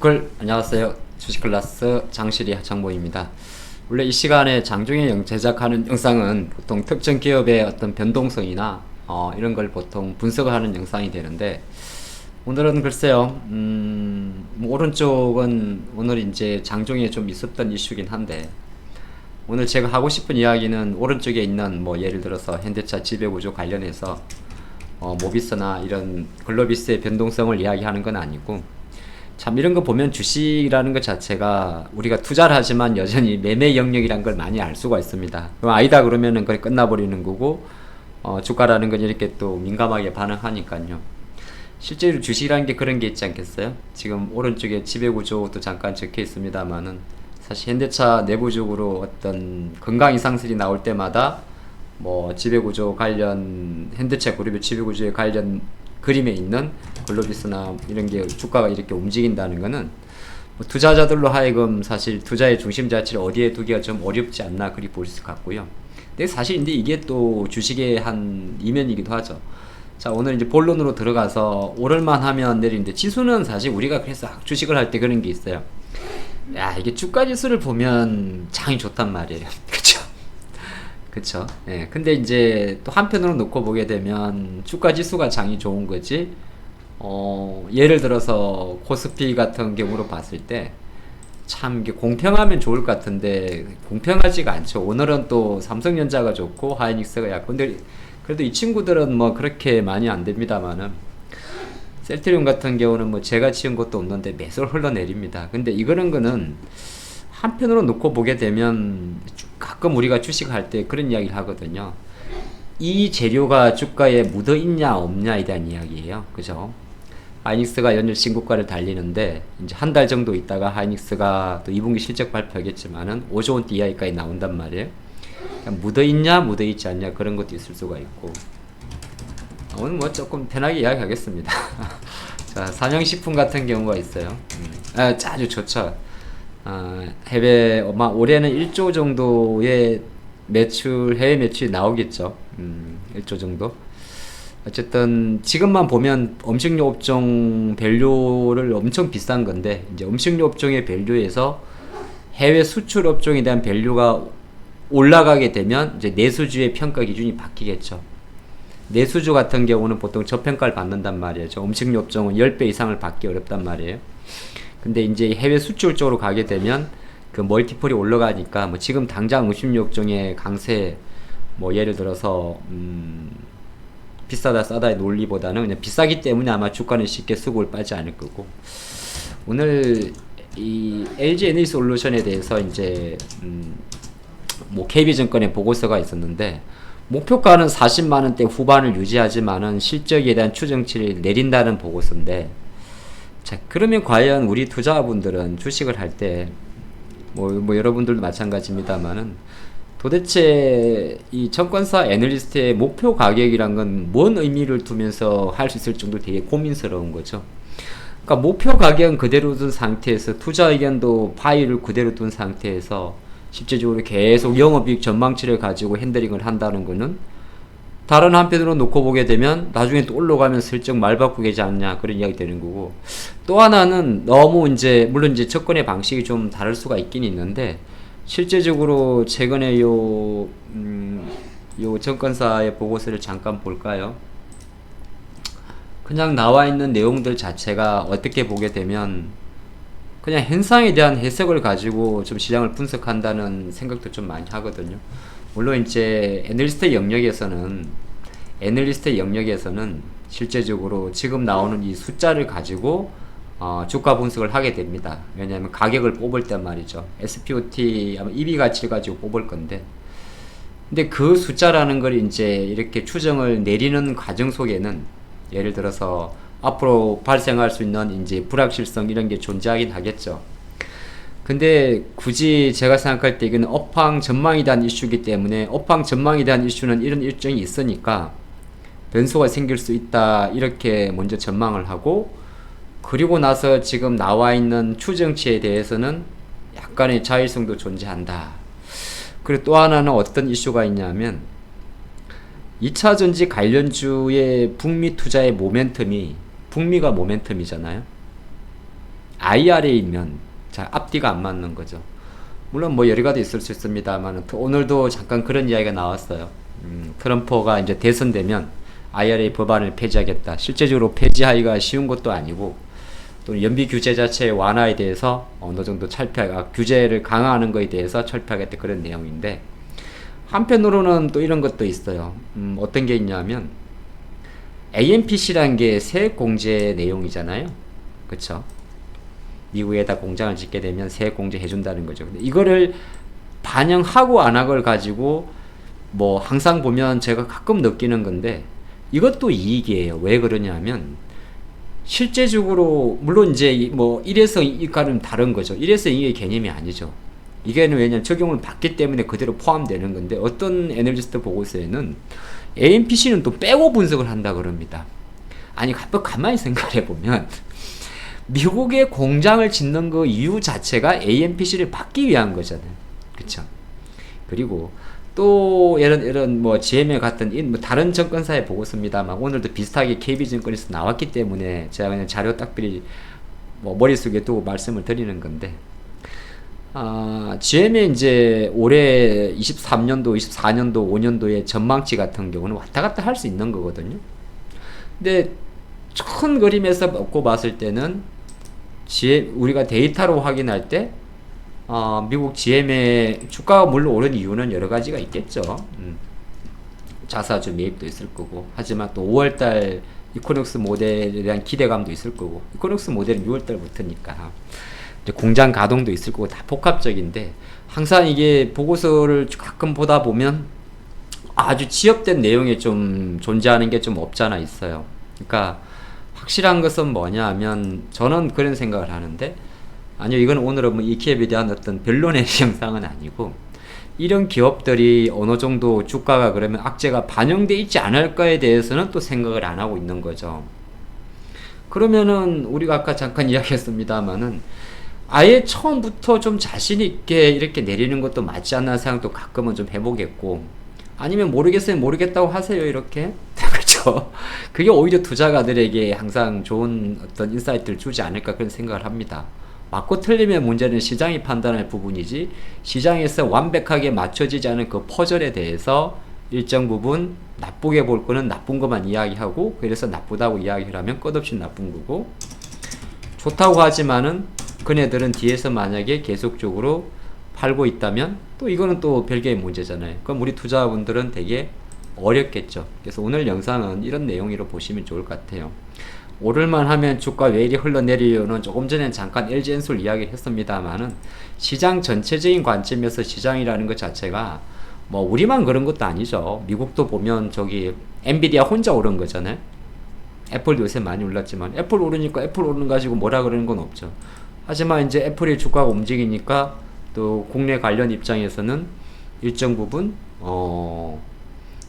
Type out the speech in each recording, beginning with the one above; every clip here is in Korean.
주식클 안녕하세요. 주식클래스 장실이 장모입니다. 원래 이 시간에 장중에 제작하는 영상은 보통 특정 기업의 어떤 변동성이나 이런 걸 보통 분석을 하는 영상이 되는데, 오늘은 글쎄요, 뭐 오른쪽은 오늘 이제 장중에 좀 있었던 이슈긴 한데, 오늘 제가 하고 싶은 이야기는 오른쪽에 있는 뭐 예를 들어서 현대차 지배구조 관련해서 모비스나 이런 글로비스의 변동성을 이야기하는 건 아니고, 참 이런 거 보면 주식이라는 것 자체가 우리가 투자를 하지만 여전히 매매 영역이란 걸 많이 알 수가 있습니다. 그럼 아니다 그러면은 거의 끝나버리는 거고, 주가라는 건 이렇게 또 민감하게 반응하니까요. 실제로 주식이라는 게 그런 게 있지 않겠어요? 지금 오른쪽에 지배구조도 잠깐 적혀 있습니다만은, 사실 현대차 내부적으로 어떤 건강 이상설이 나올 때마다 뭐 지배구조 관련, 현대차 그룹의 지배구조에 관련 그림에 있는 글로비스나 이런 게 주가가 이렇게 움직인다는 거는 뭐 투자자들로 하여금 사실 투자의 중심 자체를 어디에 두기가 좀 어렵지 않나 그리 볼 수 같고요. 근데 사실 이게 또 주식의 한 이면이기도 하죠. 자, 오늘 이제 본론으로 들어가서 오를만 하면 내리는데, 지수는 사실 우리가 그래서 주식을 할 때 그런 게 있어요. 야, 이게 주가 지수를 보면 장이 좋단 말이에요. 그쵸? 그쵸? 예. 근데 이제 또 한편으로 놓고 보게 되면 주가 지수가 장이 좋은 거지. 예를 들어서 코스피 같은 경우로 봤을 때 참 이게 공평하면 좋을 것 같은데 공평하지가 않죠. 오늘은 또 삼성전자가 좋고 하이닉스가 약고, 근데 그래도 이 친구들은 뭐 그렇게 많이 안 됩니다만은, 셀트리온 같은 경우는 뭐 제가 지은 것도 없는데 매수를 흘러내립니다. 근데 이거는 거는 한편으로 놓고 보게 되면 가끔 우리가 주식할 때 그런 이야기를 하거든요. 이 재료가 주가에 묻어 있냐 없냐에 대한 이야기예요. 그죠? 하이닉스가 연일 신고가를 달리는데, 이제 한 달 정도 있다가 하이닉스가 또 2분기 실적 발표하겠지만은 5조 원대 이하까지 나온단 말이에요. 묻어 있냐 묻어 있지 않냐 그런 것도 있을 수가 있고, 오늘 뭐 조금 편하게 이야기하겠습니다. 자, 삼양식품 같은 경우가 있어요. 아주 좋죠. 해외 아마 올해는 1조 정도의 매출, 해외 매출이 나오겠죠. 1조 정도. 어쨌든 지금만 보면 음식료 업종 밸류를 엄청 비싼 건데, 이제 음식료 업종의 밸류에서 해외 수출 업종에 대한 밸류가 올라가게 되면 이제 내수주의 평가 기준이 바뀌겠죠. 내수주 같은 경우는 보통 저평가를 받는단 말이에요. 음식료 업종은 10배 이상을 받기 어렵단 말이에요. 근데 이제 해외 수출 쪽으로 가게 되면 그 멀티플이 올라가니까, 뭐 지금 당장 음식료 업종의 강세, 뭐 예를 들어서 비싸다 싸다의 논리보다는 그냥 비싸기 때문에 아마 주가는 쉽게 수급을 빠지 않을 거고, 오늘 이 LG 에너지 솔루션에 대해서 이제 뭐 KB증권의 보고서가 있었는데, 목표가는 40만원대 후반을 유지하지만은 실적에 대한 추정치를 내린다는 보고서인데, 자, 그러면 과연 우리 투자분들은 주식을 할 때 뭐 여러분들도 마찬가지입니다만은, 도대체 이 증권사 애널리스트의 목표 가격이란 건 뭔 의미를 두면서 할 수 있을 정도로 되게 고민스러운 거죠. 그러니까 목표 가격은 그대로 둔 상태에서, 투자 의견도 파일을 그대로 둔 상태에서 실제적으로 계속 영업이익 전망치를 가지고 핸들링을 한다는 거는, 다른 한편으로 놓고 보게 되면 나중에 또 올라가면 슬쩍 말 바꾸게 지 않냐 그런 이야기 되는 거고, 또 하나는 너무 이제 물론 이제 접근의 방식이 좀 다를 수가 있긴 있는데, 실제적으로 최근에 요 증권사의 보고서를 잠깐 볼까요? 그냥 나와 있는 내용들 자체가 어떻게 보게 되면 그냥 현상에 대한 해석을 가지고 좀 시장을 분석한다는 생각도 좀 많이 하거든요. 물론 이제 애널리스트 영역에서는 실제적으로 지금 나오는 이 숫자를 가지고 주가 분석을 하게 됩니다. 왜냐하면 가격을 뽑을 때 말이죠. SPOT 아마 EV 가치를 가지고 뽑을 건데, 근데 그 숫자라는 걸 이제 이렇게 추정을 내리는 과정 속에는 예를 들어서 앞으로 발생할 수 있는 이제 불확실성 이런 게 존재하긴 하겠죠. 근데 굳이 제가 생각할 때 이거는 업황 전망에 대한 이슈이기 때문에, 업황 전망에 대한 이슈는 이런 일정이 있으니까 변수가 생길 수 있다 이렇게 먼저 전망을 하고, 그리고 나서 지금 나와 있는 추정치에 대해서는 약간의 자율성도 존재한다. 그리고 또 하나는 어떤 이슈가 있냐면, 2차전지 관련주의 북미 투자의 모멘텀이, 북미가 모멘텀이잖아요. IRA면 자, 앞뒤가 안 맞는 거죠. 물론 뭐 여러 가지 있을 수 있습니다만 오늘도 잠깐 그런 이야기가 나왔어요. 트럼프가 이제 대선되면 IRA 법안을 폐지하겠다. 실제적으로 폐지하기가 쉬운 것도 아니고 또 연비 규제 자체의 완화에 대해서 어느 정도 규제를 강화하는 것에 대해서 철폐하겠다 그런 내용인데 한편으로는 또 이런 것도 있어요. 어떤 게 있냐면 AMPC라는 게 세액 공제 내용이잖아요. 그쵸? 미국에다 공장을 짓게 되면 세액 공제 해준다는 거죠. 근데 이거를 반영하고 안 하고를 가지고 뭐 항상 보면 제가 가끔 느끼는 건데 이것도 이익이에요. 왜 그러냐면 실제적으로 물론 이제 뭐 일회성 이익과는 다른 거죠. 일회성 이익의 개념이 아니죠. 이게는 왜냐면 적용을 받기 때문에 그대로 포함되는 건데 어떤 애널리스트 보고서에는 AMPC는 또 빼고 분석을 한다 그럽니다. 아니 한번 가만히 생각해 보면 미국의 공장을 짓는 그 이유 자체가 AMPC를 받기 위한 거잖아요. 그쵸? 그리고 또 이런 뭐 GM에 같은 뭐 다른 증권사에 보고서입니다만 오늘도 비슷하게 KB증권에서 나왔기 때문에 제가 그냥 자료 딱별히 뭐 머릿속에 두고 말씀을 드리는 건데 GM의 이제 올해 23년도, 24년도, 5년도의 전망치 같은 경우는 왔다 갔다 할 수 있는 거거든요. 근데 큰 그림에서 놓고 봤을 때는 우리가 데이터로 확인할 때 미국 GM의 주가가 물론 오른 이유는 여러 가지가 있겠죠. 자사주 매입도 있을 거고 하지만 또 5월달 이코닉스 모델에 대한 기대감도 있을 거고 이코닉스 모델은 6월달부터니까 공장 가동도 있을 거고 다 복합적인데 항상 이게 보고서를 가끔 보다 보면 아주 취업된 내용이 좀 존재하는 게 좀 없잖아 있어요. 그러니까 확실한 것은 뭐냐 하면 저는 그런 생각을 하는데 아니요 이건 오늘은 뭐 이 기업에 대한 어떤 변론의 영상은 아니고 이런 기업들이 어느 정도 주가가 그러면 악재가 반영돼 있지 않을까에 대해서는 또 생각을 안 하고 있는 거죠. 그러면은 우리가 아까 잠깐 이야기했습니다마는 아예 처음부터 좀 자신있게 이렇게 내리는 것도 맞지 않나 생각도 가끔은 좀 해보겠고 아니면 모르겠어요 모르겠다고 하세요 이렇게 그렇죠. 그게 오히려 투자가들에게 항상 좋은 어떤 인사이트를 주지 않을까 그런 생각을 합니다. 맞고 틀리면 문제는 시장이 판단할 부분이지 시장에서 완벽하게 맞춰지지 않은 그 퍼즐에 대해서 일정 부분 나쁘게 볼 거는 나쁜 것만 이야기하고 그래서 나쁘다고 이야기를 하면 끝없이 나쁜 거고 좋다고 하지만은 그네들은 뒤에서 만약에 계속적으로 팔고 있다면 또 이거는 또 별개의 문제잖아요. 그럼 우리 투자분들은 되게 어렵겠죠. 그래서 오늘 영상은 이런 내용으로 보시면 좋을 것 같아요. 오를만 하면 주가 왜 이리 흘러내리려는 조금 전에 잠깐 LG엔솔 이야기를 했습니다만은 시장 전체적인 관점에서 시장이라는 것 자체가 뭐 우리만 그런 것도 아니죠. 미국도 보면 저기 엔비디아 혼자 오른 거잖아요. 애플도 요새 많이 올랐지만 애플 오르니까 애플 오르는 가지고 뭐라 그러는 건 없죠. 하지만 이제 애플의 주가가 움직이니까 또 국내 관련 입장에서는 일정 부분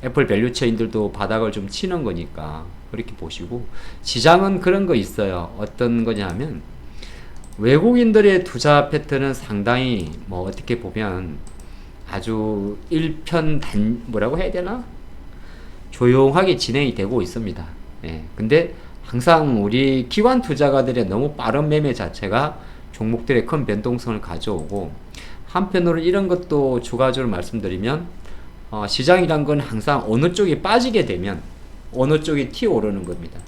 애플 밸류체인들도 바닥을 좀 치는 거니까 그렇게 보시고 시장은 그런 거 있어요. 어떤 거냐면 외국인들의 투자 패턴은 상당히 뭐 어떻게 보면 아주 뭐라고 해야 되나? 조용하게 진행이 되고 있습니다. 예. 근데 항상 우리 기관 투자가들의 너무 빠른 매매 자체가 종목들의 큰 변동성을 가져오고 한편으로 이런 것도 추가적으로 말씀드리면 시장이란 건 항상 어느 쪽이 빠지게 되면 어느 쪽이 튀어오르는 겁니다.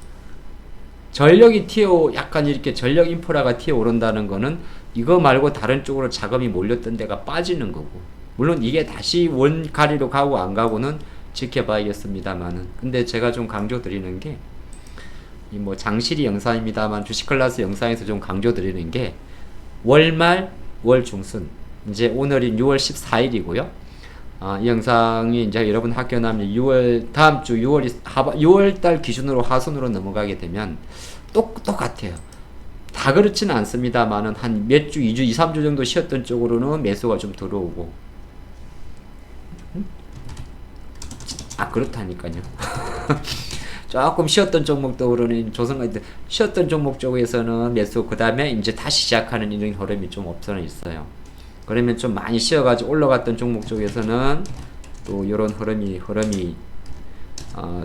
전력이 약간 이렇게 전력 인프라가 튀어오른다는 거는 이거 말고 다른 쪽으로 자금이 몰렸던 데가 빠지는 거고 물론 이게 다시 원가리로 가고 안 가고는 지켜봐야겠습니다만은 근데 제가 좀 강조 드리는 게 이 뭐 장실이 영상입니다만 주식클래스 영상에서 좀 강조 드리는 게 월말 월중순 이제 오늘이 6월 14일이고요. 이 영상이 이제 여러분 학교 나면 다음 주 6월달 기준으로 하순으로 넘어가게 되면 똑같아요. 다 그렇지는 않습니다만은 한 몇 주, 2주, 2, 3주 정도 쉬었던 쪽으로는 매수가 좀 들어오고 그렇다니까요. 조금 쉬었던 종목적으로는 쉬었던 종목 쪽에서는 매수 그 다음에 이제 다시 시작하는 이런 흐름이 좀 없어는 있어요. 그러면 좀 많이 쉬어가지고 올라갔던 종목 쪽에서는 또 이런 흐름이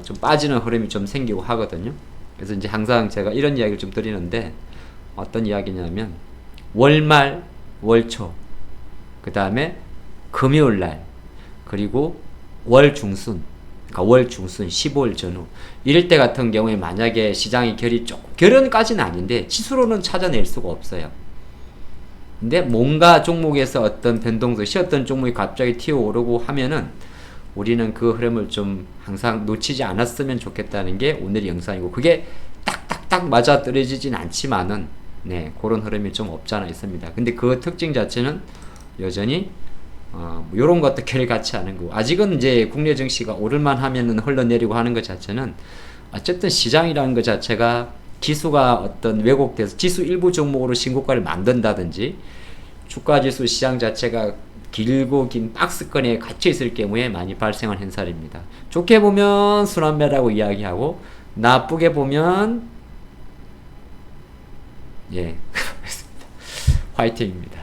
좀 빠지는 흐름이 좀 생기고 하거든요. 그래서 이제 항상 제가 이런 이야기를 좀 드리는데 어떤 이야기냐면 월말, 월초, 그 다음에 금요일날, 그리고 월중순, 그러니까 월중순 15일 전후 이럴 때 같은 경우에 만약에 시장의 결이 조금, 결은까지는 아닌데 치수로는 찾아낼 수가 없어요. 근데 뭔가 종목에서 어떤 변동성, 쉬었던 종목이 갑자기 튀어오르고 하면은 우리는 그 흐름을 좀 항상 놓치지 않았으면 좋겠다는 게 오늘의 영상이고, 그게 딱딱딱 맞아 떨어지진 않지만은 그런 흐름이 좀 없잖아 있습니다. 근데 그 특징 자체는 여전히 요런 것도 결 같지 않은 거고, 아직은 이제 국내 증시가 오를만 하면은 흘러내리고 하는 것 자체는 어쨌든 시장이라는 것 자체가 지수가 어떤 왜곡돼서 지수 일부 종목으로 신고가를 만든다든지 주가지수 시장 자체가 길고 긴 박스권에 갇혀 있을 경우에 많이 발생한 현상입니다. 좋게 보면 순환매라고 이야기하고, 나쁘게 보면 화이팅입니다.